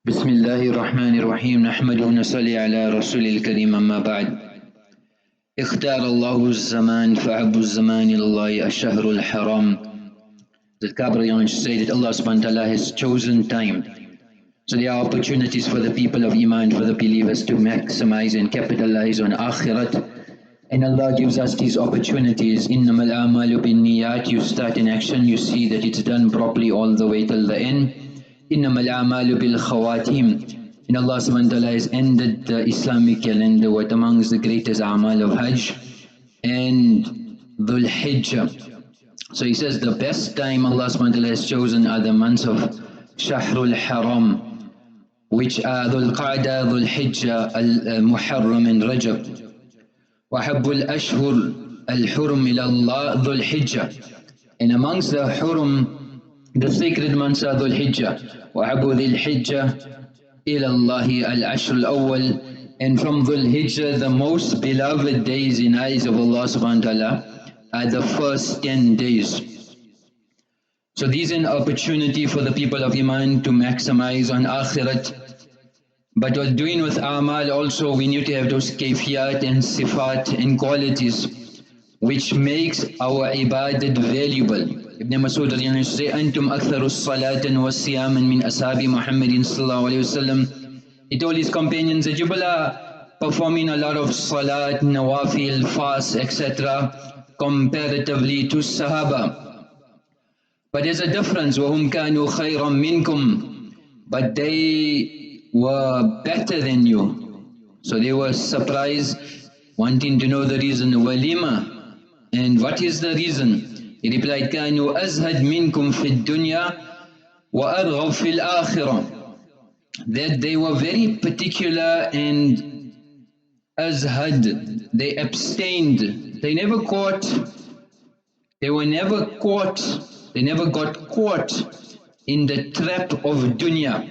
بسم الله الرحمن الرحيم نحمد ونصلي على رسول الكريم أما بعد اختار الله الزمان فأحب الزمان الله الشهر الحرام. The Capitalising say that Allah subhanahu wa ta'ala has chosen time. So there are opportunities for the people of Iman, for the believers to maximize and capitalize on Akhirat. And Allah gives us these opportunities. إِنَّمَا الْأَعْمَالُ بِالنِّيَّاتِ. You start an action, you see that it's done properly all the way till the end. إِنَّمَا الْأَعْمَالُ بِالْخَوَاتِيمِ. And Allah subhanahu wa ta'ala has ended the Islamic calendar with amongst the greatest Aamaal of Hajj and Thul Hijjah. So he says the best time Allah subhanahu wa ta'ala has chosen are the months of Shahrul Haram, which are Dhul Qa'dah, Dhul Hijjah, Al-Muharram and Rajab. وَحَبُّ الْأَشْهُرِ الْحُرُمِ إِلَى اللَّهِ Dhul Hijjah. And amongst the Hurum, the sacred months are Dhul Hijjah. وَحَبُّ ذِي الْحِجَّةِ إِلَى اللَّهِ الْعَشْرُ الْأَوَّلِ. And from Dhul Hijjah, the most beloved days in eyes of Allah subhanahu wa ta'ala are the first 10 days. So these are an opportunity for the people of Iman to maximize on Akhirat. But while doing with Aamaal also, we need to have those kayfiyat and sifat and qualities which makes our ibadat valuable. Ibn Masood say, "Antum aktharu salatan wa siyaman min ashabi Muhammadin sallallahu alayhi wasallam." He told his companions that you are performing a lot of salat, nawafil, fast, etc. comparatively to Sahabah. But there's a difference. وَهُمْ كَانُوا خَيْرًا مِنْكُمْ. But they were better than you. So they were surprised, wanting to know the reason. Walima. And what is the reason? He replied, كَانُوا أَزْهَدْ مِنْكُمْ فِي الدُّنْيَا وَأَرْغَبْ فِي الْآخِرَةِ. That they were very particular and azhad. They abstained. They never caught. They were never caught. They never got caught in the trap of dunya.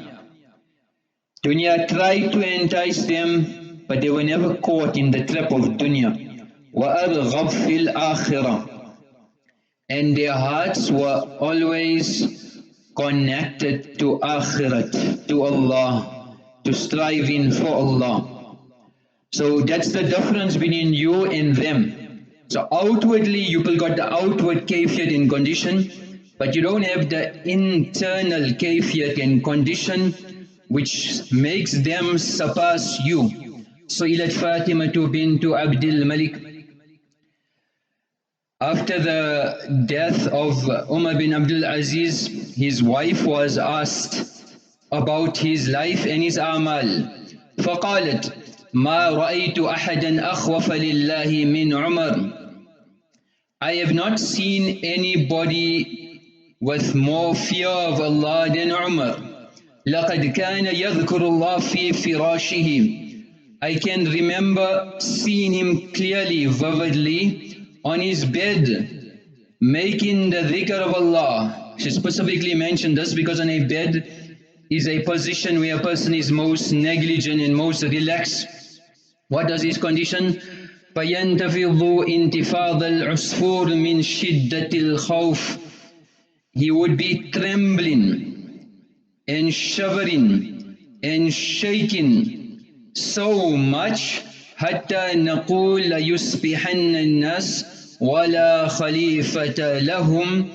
Dunya tried to entice them, but they were never caught in the trap of dunya. وَأَرْغَبْ فِي الْآخِرَةِ. And their hearts were always connected to Akhirat, to Allah, to striving for Allah. So that's the difference between you and them. So outwardly, you people got the outward kayfiyat and condition, but you don't have the internal kayfiyat and condition which makes them surpass you. So ilat Fatimatu bintu Abdul Malik. After the death of Umar bin Abdul Aziz, his wife was asked about his life and his Aamaal. فقالت ما رأيت أحدا أخوف لله من عمر. I have not seen anybody with more fear of Allah than Umar. لقد كان يذكر الله في فراشه. I can remember seeing him clearly, vividly, on his bed, making the dhikr of Allah. She specifically mentioned this because on a bed is a position where a person is most negligent and most relaxed. What does his condition? فَيَنْتَفِضُ انْتِفَاضَ الْعُصْفُورِ مِنْ شِدَّةِ الْخَوْفِ. He would be trembling and shivering and shaking so much حتى نقول ليصبحن الناس ولا خليفة لهم,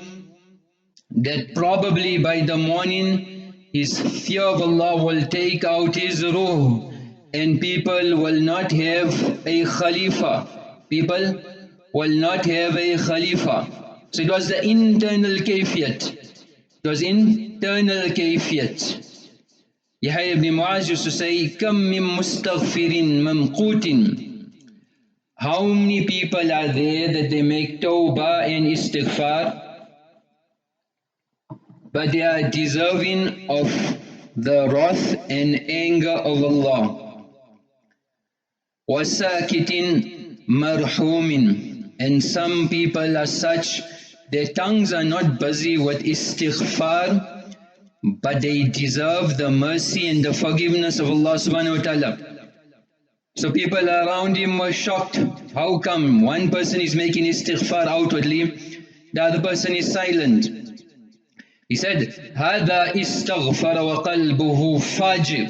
that probably by the morning his fear of Allah will take out his ruh and people will not have a khalifa. People will not have a khalifa. So it was the internal kayfiyat. It was internal kayfiyat. Yahya ibn Muaz used to say, كَم مِّن مُسْتَغْفِرٍ مَمْقُوتٍ. How many people are there that they make tawbah and istighfar, but they are deserving of the wrath and anger of Allah. وَسَاكِتٍ مَرْحُومٍ. And some people are such, their tongues are not busy with istighfar, but they deserve the mercy and the forgiveness of Allah subhanahu wa ta'ala. So people around him were shocked. How come one person is making istighfar outwardly, the other person is silent? He said, هَذَا إِسْتَغْفَرَ وَقَلْبُهُ فَاجِرٌ.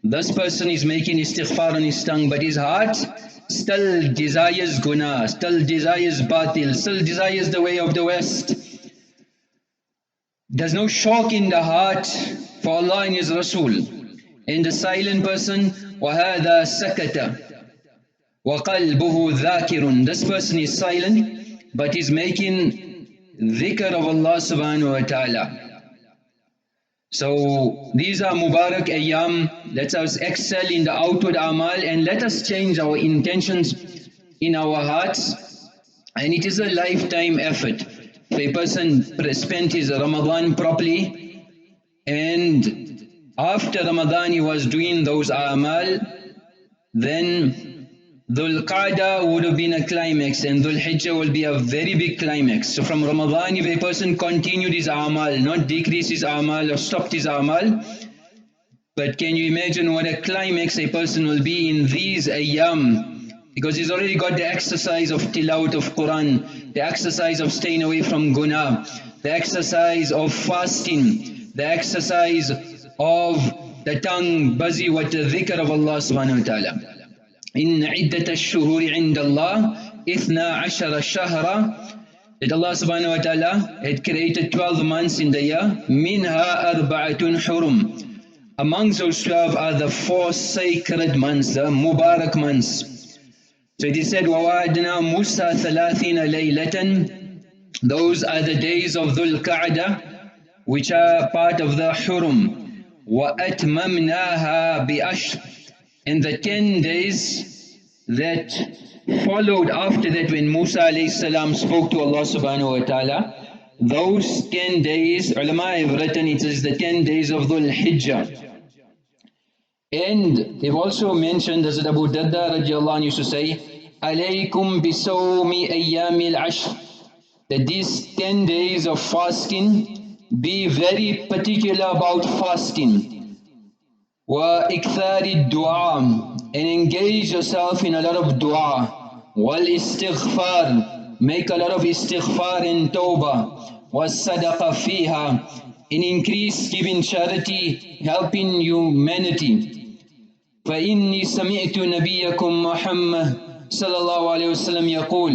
This person is making istighfar on his tongue, but his heart still desires guna, still desires batil, still desires the way of the West. There's no shock in the heart for Allah and His Rasul. And the silent person, وَهَذَا سَكَتَ وَقَلْبُهُ ذَاكِرٌ. This person is silent, but is making dhikr of Allah subhanahu wa ta'ala. So these are Mubarak Ayyam. Let us excel in the outward Aamaal and let us change our intentions in our hearts. And it is a lifetime effort. If a person spent his Ramadan properly and after Ramadan he was doing those Aamaal, then Dhul Qa'dah would have been a climax and Thul Hijjah will be a very big climax. So from Ramadan, if a person continued his Aamaal, not decreased his Aamaal or stopped his Aamaal, but can you imagine what a climax a person will be in these Ayyam? Because he's already got the exercise of tilawat of Quran, the exercise of staying away from guna, the exercise of fasting, the exercise of the tongue busy with the dhikr of Allah subhanahu wa ta'ala. إن عدة الشهور عند الله 12 شهرا, that Allah subhanahu wa ta'ala had created 12 months in the year. منها أربعة حرم. Amongst those 12 are the 4 sacred months, the Mubarak months. So it is said, وَوَعَدْنَا مُوسَى 30 لَيْلَةً. Those are the days of Dhul Qa'dah, which are part of the Hurum. وَأَتْمَمْنَاهَا بِأَشْرٍ. And the 10 days that followed after that, when Musa alayhi salam spoke to Allah subhanahu wa ta'ala, those 10 days, ulama have written, it is the 10 days of Thul Hijjah. And they've also mentioned, as Abu Darda radiallahu anhu used to say, alaykum bisawmi ayyamil ashr, that these 10 days of fasting, be very particular about fasting. وَإِكْثَارِ الدُّعَى, and engage yourself in a lot of dua. وَالْإِسْتِغْفَارِ, make a lot of istighfar and tawbah. وَالصَّدَقَ فِيهَا, and increase giving charity, helping humanity. فَإِنِّي سَمِعْتُ نَبِيَّكُمْ مُحَمَّدٍ صلى الله عليه وسلم يقول,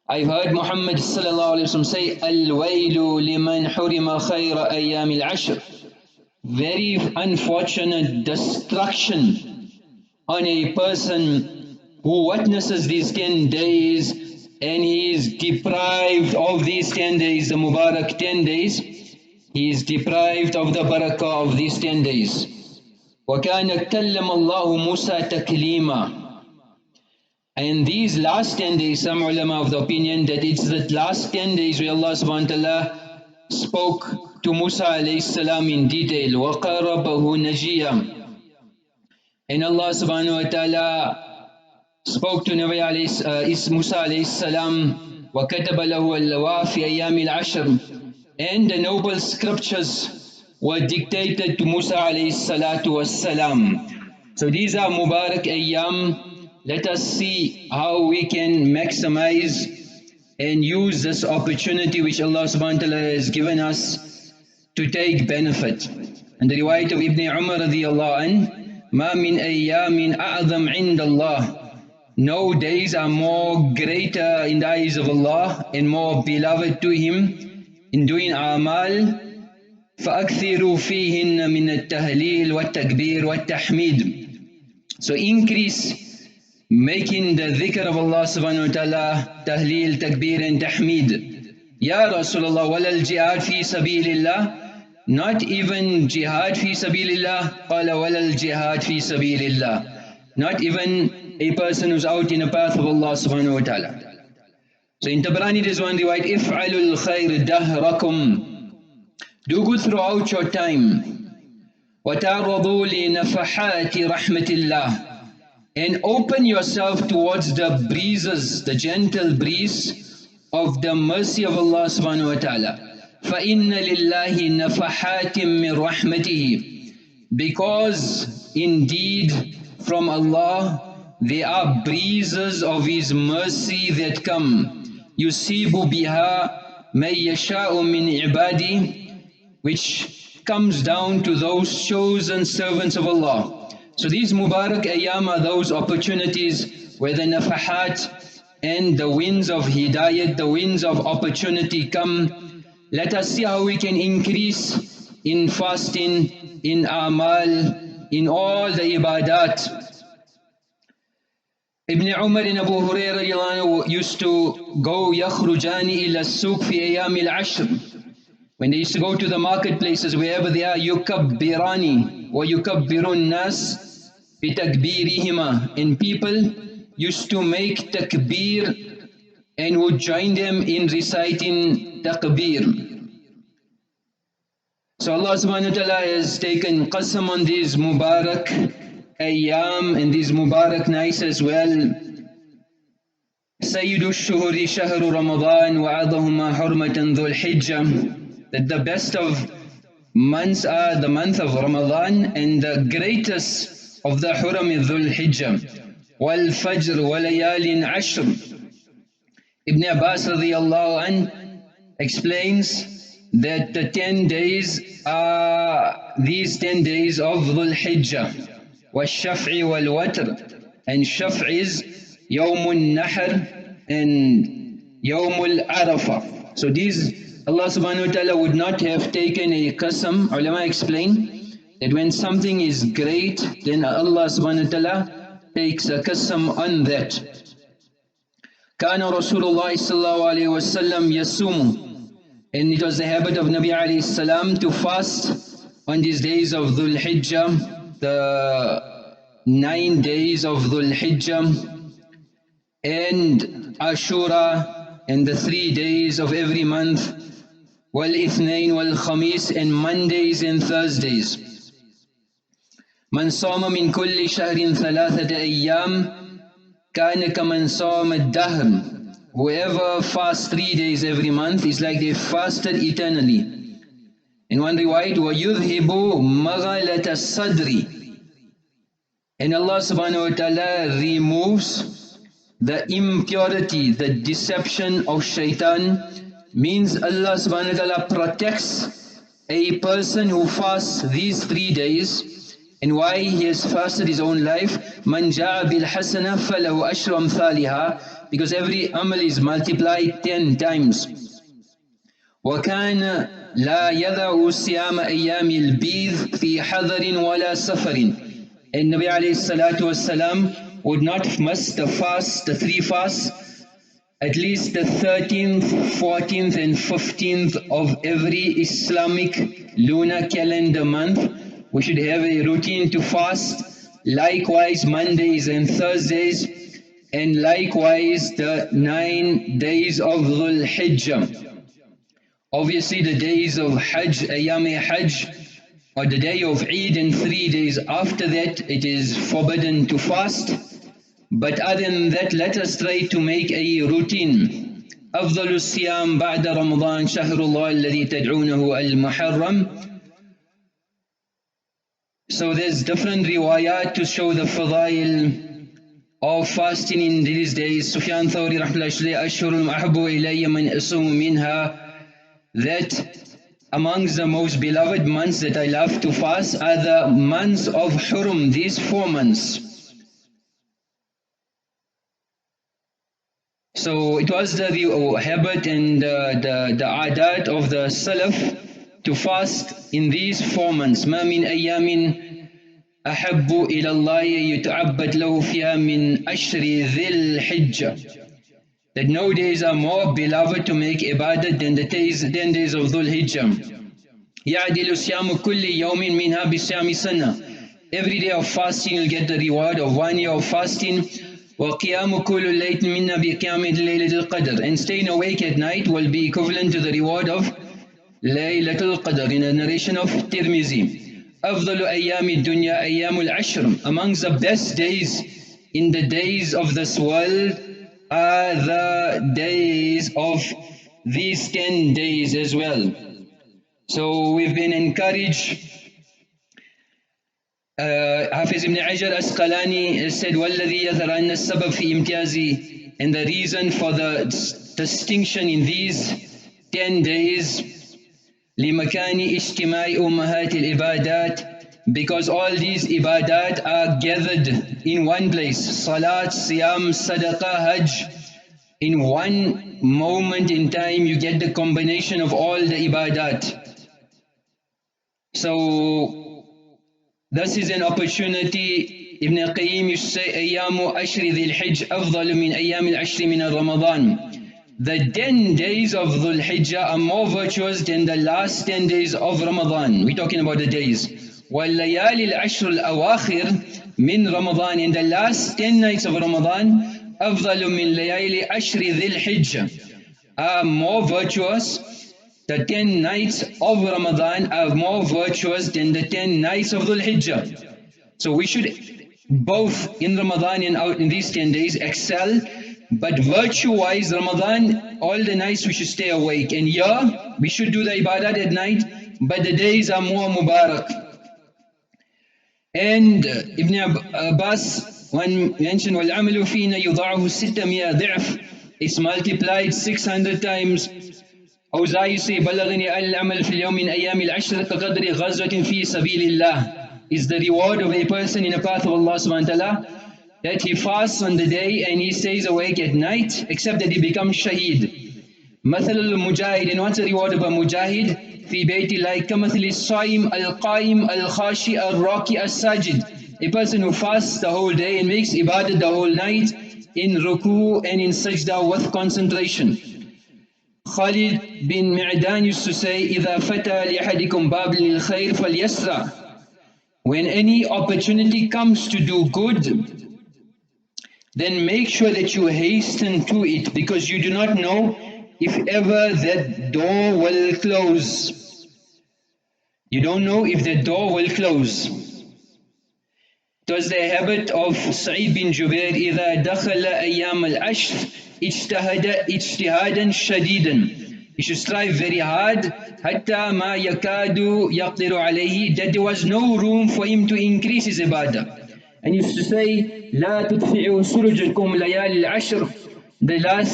I've heard Muhammad sallallahu alayhi wa sallam say, الْوَيْلُ لِمَنْ حُرِمَ خَيْرَ أَيَّامِ الْعَشْرِ. Very unfortunate destruction on a person who witnesses these 10 days and he is deprived of these 10 days, the Mubarak 10 days. He is deprived of the barakah of these 10 days. وَكَانَ كَلَّمَ اللَّهُ مُوسَى تَكْلِيمًا. And these last 10 days, some ulama of the opinion that it's the last 10 days where Allah subhanahu wa ta'ala spoke to Musa alayhi salam in detail. وَقَرَبَهُ نَجِيًّا. And Allah subhanahu wa ta'ala spoke to Nabi Musa alayhi salam, وَكَتَبَ لَهُ اللَّوَى فِي أَيَّامِ الْعَشْرِ. And the noble scriptures were dictated to Musa alayhi salatu wassalam. So these are Mubarak Ayyam. Let us see how we can maximize and use this opportunity which Allah subhanahu wa ta'ala has given us to take benefit. And the riwayat of Ibn Umar radiyallahu anh, مَا مِنْ أَيَّامٍ أَعْظَمْ عِنْدَ اللَّهِ. No days are more greater in the eyes of Allah and more beloved to Him in doing Aamaal. فَأَكْثِرُوا فِيهِنَّ مِنَ التَّهْلِيلِ وَالتَّكْبِيرِ وَالتَّحْمِيدِ. So increase making the dhikr of Allah subhanahu wa ta'ala, tahleel, takbir and tahmeed. Ya Rasulullah, walal jihad fi sabilillah. Not even jihad fi sabilillah. Qala walal jihad fi sabilillah. Not even a person who's out in the path of Allah subhanahu wa ta'ala. So in Tabarani there's one riwayat, if'alul khair dahrakum. Do good throughout your time. وَتَعْرَضُوا لِنَفَحَاتِ رَحْمَةِ اللَّهِ. And open yourself towards the breezes, the gentle breeze of the mercy of Allah subhanahu wa ta'ala. فَإِنَّ لِلَّهِ نَفَحَاتٍ مِّن رَحْمَتِهِ. Because indeed from Allah there are breezes of His mercy that come. يُصِيبُ بِهَا مَن يَشَاءُ مِنْ عِبَادِهِ, which comes down to those chosen servants of Allah. So these Mubarak Ayyam are those opportunities where the nafahat and the winds of hidayat, the winds of opportunity come. Let us see how we can increase in fasting, in Aamaal, in all the ibadat. Ibn Umar and Abu Hurairah used to go yakhrujani ila suq fi ayyam al-ashr. When they used to go to the marketplaces, wherever they are, yukabbirani wa yukabbirun nas bi takbirihima, and people used to make takbir and would join them in reciting takbir. So Allah subhanahu wa ta'ala has taken qasam on these Mubarak Ayyam and these Mubarak nights as well. Sayyidu shuhuri shahru Ramadan wa adahuma hurmatan Thul Hijjah, that the best of months are the month of Ramadan, and the greatest of the Huram is Thul Hijjah. Wal Fajr wa layalin ashr. Ibn Abbas radiyallahu anh explains that the 10 days are these 10 days of Thul Hijjah. وَالشَّفْعِ وَالْوَتْرِ, and Shaf' is يَوْمُ النَّحْرِ and يَوْمُ الْعَرَفَةِ. So these, Allah subhanahu wa ta'ala would not have taken a qasam. Ulama explain that when something is great, then Allah subhanahu wa ta'ala takes a qasam on that. كَانَ رَسُولُ اللَّهِ صَلَّى اللَّهُ عَلَيْهِ وَسَلَّمْ يَصُومُ, and it was the habit of Nabi alayhi salam to fast on these days of Dhul Hijjah, the 9 days of Dhul Hijjah, and Ashura, and the 3 days of every month, wal Ithnain wal Khamis, and Mondays and Thursdays. Man sama min kulli shahrin thalathata ayyam kana kaman sama ad-dahr. Whoever fasts 3 days every month is like they fasted eternally. In one riwayat, وَيُذْهِبُ مَغَلَةَ الصَّدْرِ, and Allah subhanahu wa ta'ala removes the impurity, the deception of shaitan. Means Allah subhanahu wa ta'ala protects a person who fasts these 3 days. And why he has fasted his own life? مَنْ جَاءَ بِالْحَسَنَةِ فَلَهُ أَشْرُ أَمْثَالِهَا, because every amal is multiplied 10 times. وَكَانَ لَا يَدَعُ صِيَامَ أَيَّامِ الْبِيضِ فِي حَضَرٍ وَلَا سَفَرٍ, and Nabi alayhi salatu wasalam would not miss the fast, the 3 fasts, at least the 13th, 14th and 15th of every Islamic lunar calendar month. We should have a routine to fast. Likewise Mondays and Thursdays, and likewise the 9 days of Dhul Hijjah. Obviously the days of Hajj, Ayyam Hajj, or the day of Eid, and 3 days after that it is forbidden to fast. But other than that, let us try to make a routine. أفضل الصيام بعد رمضان شهر الله الذي تدعونه المحرم. So there's different riwayat to show the fadail of fasting in these days. Sufyaan Thawri rahmatullahi alayhi, ashhurul ahabbu ilayya man asumu minha, that amongst the most beloved months that I love to fast are the months of Hurum, these 4 months. So it was the habit and the adat of the Salaf to fast in these 4 months. مَا مِنْ أَيَّامٍ أَحَبُّ إِلَى اللَّهِ يُتَعَبَّدْ لَهُ فِيهَا مِنْ أَشْرِ ذِي الْحِجَّةِ, that no days are more beloved to make ibadat than the 10 days of Dhul Hijjah. يَعْدِلُ صِيَامُ كُلِّ يَوْمٍ مِنْهَا بِصِيَامِ سَنَةٍ, every day of fasting you'll get the reward of 1 year of fasting. وَقِيَامُ كُلُّ اللَّيْلٍ مِنَّا بِقِيَامِ لَيْلَةِ الْقَدْرِ, and staying awake at night will be equivalent to the reward of Laylatul Qadr, in a narration of Tirmizi. أَفْضَلُ أَيَّامِ الدُّنْيَا أَيَّامُ الْعَشْرِ, amongst the best days in the days of this world are the days of these 10 days as well. So we've been encouraged. Hafiz ibn Hajar Asqalani said, وَالَّذِي يَذَرَ أَنَّ السَّبَبْ فِي إِمْتِيَازِ, and the reason for the distinction in these 10 days لمكان اجتماع أمهات العبادات, because all these ibadat are gathered in one place. Salat, Siyam, Sadaqah, Hajj. In one moment in time you get the combination of all the ibadat. So this is an opportunity. Ibn Qayyim used to say, أيام أشر ذي الحج أفضل من أيام العشر من رمضان. The 10 days of Thul Hijjah are more virtuous than the last 10 days of Ramadan. We're talking about the days. وَاللَّيَالِ الْعَشْرُ الْأَوَاخِرِ مِنْ رَمَضَانِ. And the last 10 nights of Ramadan, أَفْضَلُ مِنْ لَيَالِ عَشْرِ ذِي الْحِجَّةِ, are more virtuous. The 10 nights of Ramadan are more virtuous than the 10 nights of Dhul Hijjah. So we should both in Ramadan and out in these 10 days excel, but virtue-wise Ramadan, all the nights we should stay awake, and yeah, we should do the ibadat at night, but the days are more mubarak. And Ibn Abbas one mentioned, وَالْعَمَلُ فِينَا يُضَعُهُ سِتَّمِيَا ضِعْفٍ, it's multiplied 600 times. أوزاعي say بلغني العمل في اليوم من أيام العشر كقدر غزوة في سبيل الله, is the reward of a person in the path of Allah subhanahu wa ta'ala, that he fasts on the day and he stays awake at night, except that he becomes shaheed. مثل المجاهد, and what's the reward of a mujahid? في بيت الله كمثل الصائم القائم الخاشع الراكع الساجد, a person who fasts the whole day and makes ibadat the whole night in ruku and in sajda with concentration. Khalid bin Mi'dan used to say, إِذَا فَتَى لِأَحَدِكُمْ بَابٍ لِلْخَيْرِ فَلْيَسْرَعْ. When any opportunity comes to do good, then make sure that you hasten to it, because you do not know if ever that door will close. You don't know if that door will close. It was the habit of Sa'id bin Jubair, إِذَا دَخَلَ أَيَّامَ الْعَشْرِ اجتهادا شديدا. He should strive very hard, حتى ما يكاد يقدر عليه, that there was no room for him to increase his ibadah. And he used to say, لا تطفئوا سرجكم ليالي العشر,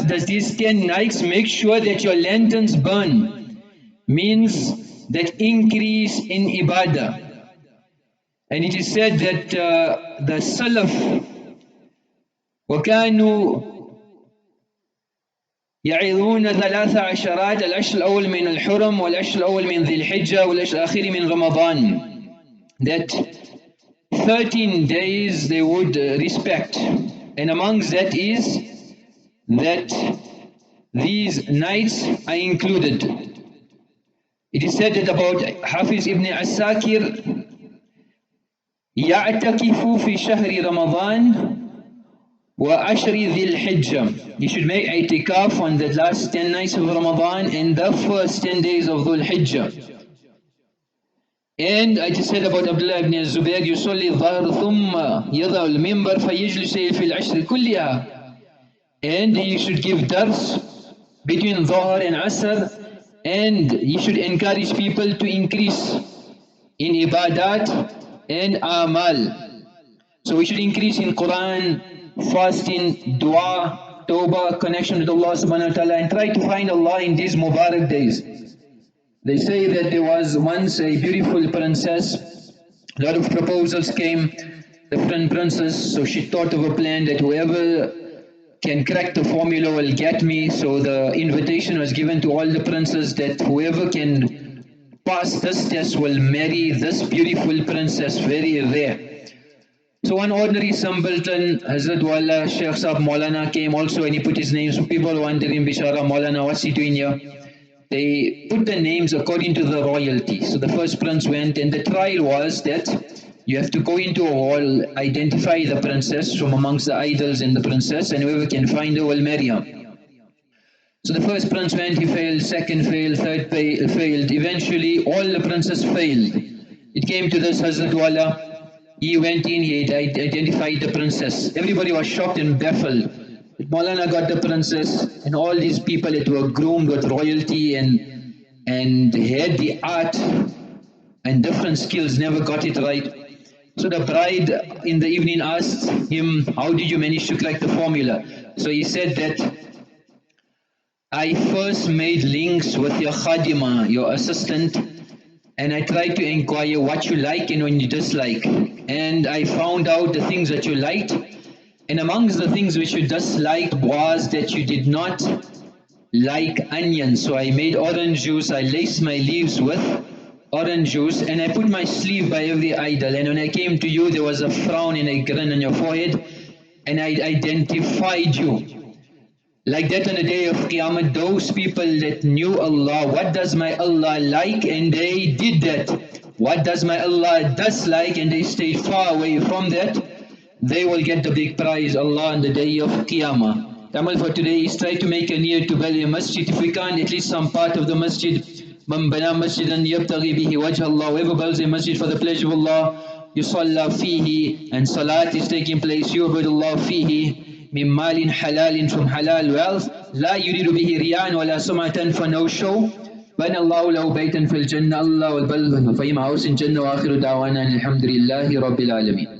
does these 10 nights make sure that your lanterns burn, means that increase in ibadah. And it is said that the Salaf وكانوا يعظون 13 العشر الأول من الحرم والعشر الأول من ذي الحجة والعشر الأخير من رمضان, that 13 days they would respect, and amongst that is that these nights are included. It is said that about Hafiz ibn Asakir, يعتكف في شهر رمضان وعشر ذي الحجة, you should make i'tikaf on the last 10 nights of Ramadan and the first 10 days of Dhul Hijjah. And I just said about Abdul ibn Zubayr, يصلي الظهر ثم يضع المنبر فيجلس في العشر كلها, and you should give dars between Dhuhr and Asr, and you should encourage people to increase in ibadat and Aamaal. So we should increase in Quran, fasting, dua, tawbah, connection with Allah subhanahu wa ta'ala, and try to find Allah in these Mubarak days. They say that there was once a beautiful princess, a lot of proposals came, different princes, so she thought of a plan that whoever can crack the formula will get me. So the invitation was given to all the princes that whoever can pass this test will marry this beautiful princess, very rare. So one ordinary simpleton, Hazrat Wala, Shaykh Sahab Maulana came also, and he put his name. So people wanted him, Bishara Maulana, what's he doing here? They put the names according to the royalty. So the first prince went, and the trial was that you have to go into a hall, identify the princess from amongst the idols and the princess, and whoever can find her will marry her. So the first prince went, he failed, second failed, third failed. Eventually all the princes failed. It came to this Hazrat Wala. He went in, he identified the princess. Everybody was shocked and baffled. But Maulana got the princess, and all these people that were groomed with royalty and had the art and different skills never got it right. So the bride in the evening asked him, how did you manage to crack the formula? So he said that I first made links with your khadima, your assistant, and I tried to inquire what you like and when you dislike. And I found out the things that you liked. And amongst the things which you disliked was that you did not like onions. So I made orange juice, I laced my leaves with orange juice, and I put my sleeve by every idol. And when I came to you, there was a frown and a grin on your forehead, and I identified you. Like that on the day of Qiyamah, those people that knew Allah, what does my Allah like, and they did that. What does my Allah dislike, and they stayed far away from that, they will get the big prize, Allah, on the day of Qiyamah. The amal for today is try to make a niyyah to build a masjid. If we can't, at least some part of the masjid. Man bana masjidan yabtaghi bihi wajh Allah. Whoever builds a masjid for the pleasure of Allah, yusalla fihi, and salat is taking place, yubadullah fihi. من مال حلال, from halal wealth, لا يريد به ريان ولا سمعة, for no show. بنى الله له بيتا في الجنة, Allah will build for him a house in Jannah. وآخر دعوانا الحمد لله رب العالمين.